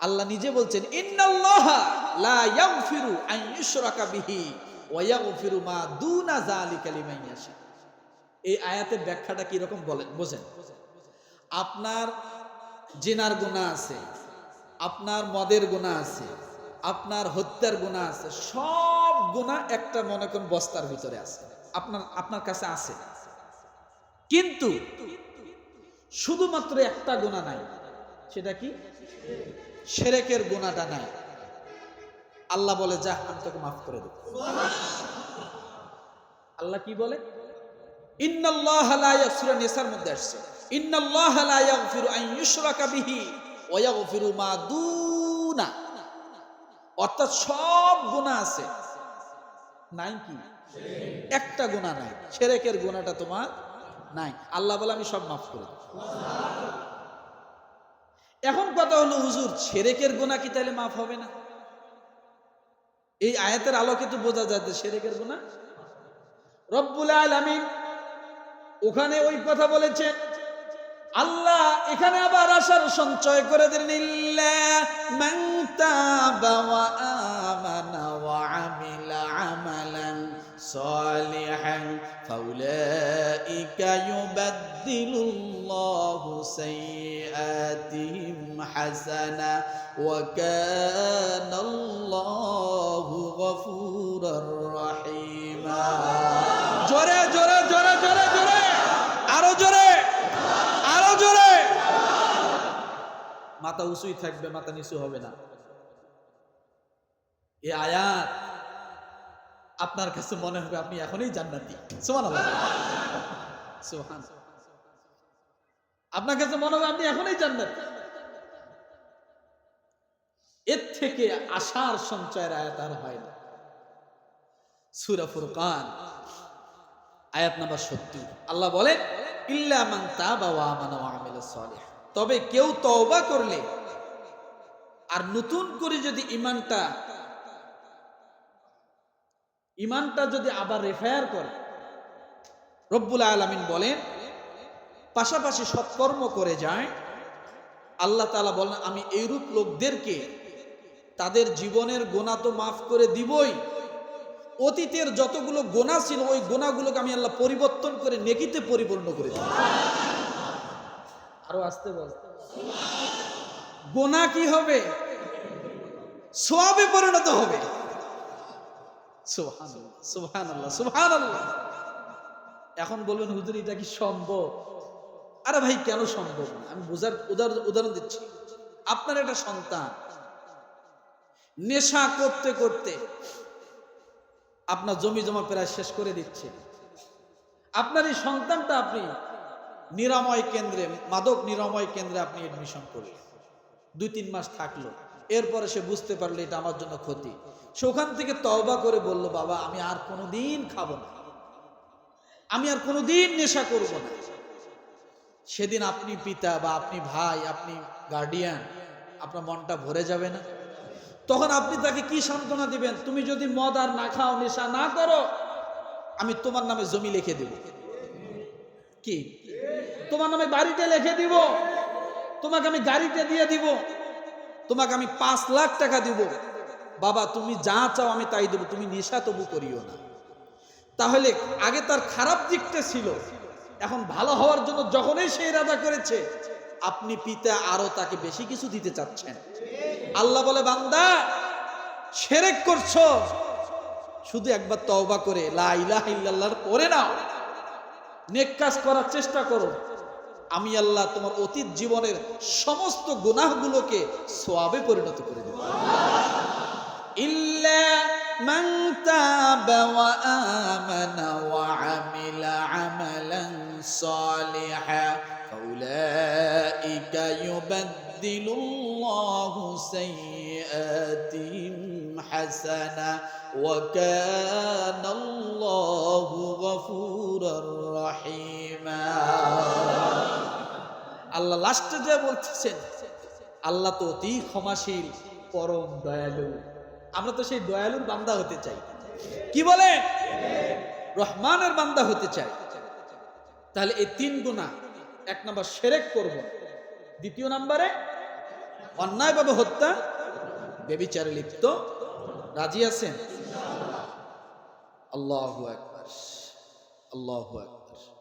আল্লাহ নিজে বলছেন ইন্নাল্লাহা লা ইয়াগফিরু আন ইউশরাকা বিহি ওয়া ইয়াগফিরু মা দুনা যালিকা লিমান ইয়াশা। এই আয়াতের ব্যাখ্যাটা কি রকম বলেন বোঝেন। আপনার জিনার গুনাহ আছে, আপনার মদের গুনাহ আছে, আপনার হত্যার গুনাহ আছে, সব গুনাহ একটা মনে করেন বস্তার ভিতরে আছে, আপনার কাছে আছে, কিন্তু শুধুমাত্র একটা গুনাহ নাই। সেটা কি? শিরকের গুনাহটা নাই। আল্লাহ বলে যা আমি তোকে মাফ করে দেব। আল্লাহ কি বলে? ইন্নাল্লাহা লা ইয়াগফিরু, নিসার মধ্যে আসছে ইন্নাল্লাহা লা ইয়াগফিরু আন ইউশরাকা বিহি ওয়া ইয়াগফিরু মা দুনা, অর্থাৎ সব গুনাহ আছে, নাই কি? একটা গুনাহ নাই, শিরকের গুনাহটা তোমার নাই। আল্লাহ বলে আমি সব মাফ করে দেব। এখন কথা হলো হুজুর, শিরকের গুনাহ কি তাহলে মাফ হবে না? এই আয়াতের আলোকে তো বোঝা যায় যে শিরকের গুনাহ রব্বুল আলামিন ওখানে ওই কথা বলেছেন। আল্লাহ এখানে আবার আশার সঞ্চয় করে দিলেন, ইল্লা মান তাবা ওয়া আমানা ওয়া আমিলা আমালান সালিহান ফাউলাইকা ইউবাদদিলুল্লাহু সাইয়্যাতিহিম হাসানা ওয়া কানাল্লাহু গফুরার রহিমা। জোরে জোরে জোরে জোরে জোরে, আরো জোরে, আরো জোরে। মাথা উঁচুই থাকবে, মাথা নিচু হবে না। এই আয়াত আপনার কাছে মনে হবে আপনি এখনই জান্নাতি। সুবহানাল্লাহ, সুবহানাল্লাহ। আপনার কাছে মনে হবে আপনি এখনই জান্নাতি। এর থেকে আশার সঞ্চয়ের আয়াত আর হয় না। সূরা ফুরকান আয়াত নাম্বার 70 আল্লাহ বলেন ইল্লা মান তাবা ওয়া আমানা ওয়া আমিলা সালিহ, তবে কেউ তওবা করলে আর নতুন করে যদি ইমানটা যদি আবার রেফায়ার করে, রব্বুল আলামিন বলেন পাশাপাশি সৎকর্ম করে যায়, আল্লাহ তাআলা বলেন আমি এইরূপ লোকদেরকে তাদের জীবনের গুনাহ তো মাফ করে দিবই, অতীতের যতগুলো গুনাহ ছিল ওই গুনাহগুলোকে আমি আল্লাহ পরিবর্তন করে নেকিতে পরিপূর্ণ করে দিই। আরো আসতে বল, গুনাহ কি হবে? সওয়াবে পরিণত হবে। সুবহানাল্লাহ, সুবহানাল্লাহ, সুবহানাল্লাহ। এখন বলবেন হুজুর এটা কি সম্ভব? আরে ভাই কেন সম্ভব না? আমি বোঝার উদাহরণ দিচ্ছি। আপনার একটা সন্তান নেশা করতে করতে আপনার জমি জমা প্রায় শেষ করে দিচ্ছে। আপনার এই সন্তানটা আপনি নিরাময় কেন্দ্রে, মাদক নিরাময় কেন্দ্রে আপনি এডমিশন করলেন, 2-3 মাস থাকলো, এরপরে সে বুঝতে পারলো এটা আমার জন্য ক্ষতি। সে ওখান থেকে তওবা করে বলল বাবা আমি আর কোনোদিন খাবো না, আমি আর কোনোদিন নেশা করব না। সেদিন আপনি পিতা বা আপনি ভাই, আপনি গার্ডিয়ান, আপনার মনটা ভরে যাবে না? তখন আপনি তাকে কি সান্ত্বনা দিবেন? তুমি যদি মদ আর না খাও, নেশা না করো, আমি তোমার নামে জমি লিখে দেব, কি তোমার নামে বাড়িতে লিখে দিব, তোমাকে আমি গাড়িতে দিয়ে দিব, তোমাকে আমি 5 লাখ টাকা দিব, বাবা তুমি যা চাও আমি তাই দেব, তুমি নেশা তবু করিও না। তাহলে আগে তার খারাপ দিকটা ছিল, এখন ভালো হওয়ার জন্য যখনই সে ইরাদা করেছে, আপনি পিতা আরো তাকে বেশি কিছু দিতে চাচ্ছেন। আল্লাহ বলে বান্দা শিরক করছো, শুধু একবার তওবা করে লা ইলাহা ইল্লাল্লাহ পড়ে নাও, নেক কাজ করার চেষ্টা করো, আমি আল্লাহ তোমার অতীত জীবনের সমস্ত গুনাহগুলোকে সওয়াবে পরিণত করে দেব। ইল্লা মান তাবা ওয়া আমানা ওয়া আমিলা আমালান সালিহা ফাউলাইকা ইউবাদদিলুল্লাহু সাইয়্যাতিহিম হাসানা ওয়া কানাল্লাহু গফুরার রহিমা। আল্লাহ লাস্টে যে বলতেছেন আল্লাহ তো অতি ক্ষমাশীল, পরম দয়ালু। আমরা তো সেই দয়ালুর বান্দা হতে চাই, কি বলে? রহমানের বান্দা হতে চাই। তাহলে এই 3 গুনাহ, 1 নাম্বার শিরক করব, 2 নম্বরে অন্যায়ভাবে হত্যা, ব্যভিচারে লিপ্ত, রাজি আছেন? আল্লাহু আকবার, আল্লাহু আকবার।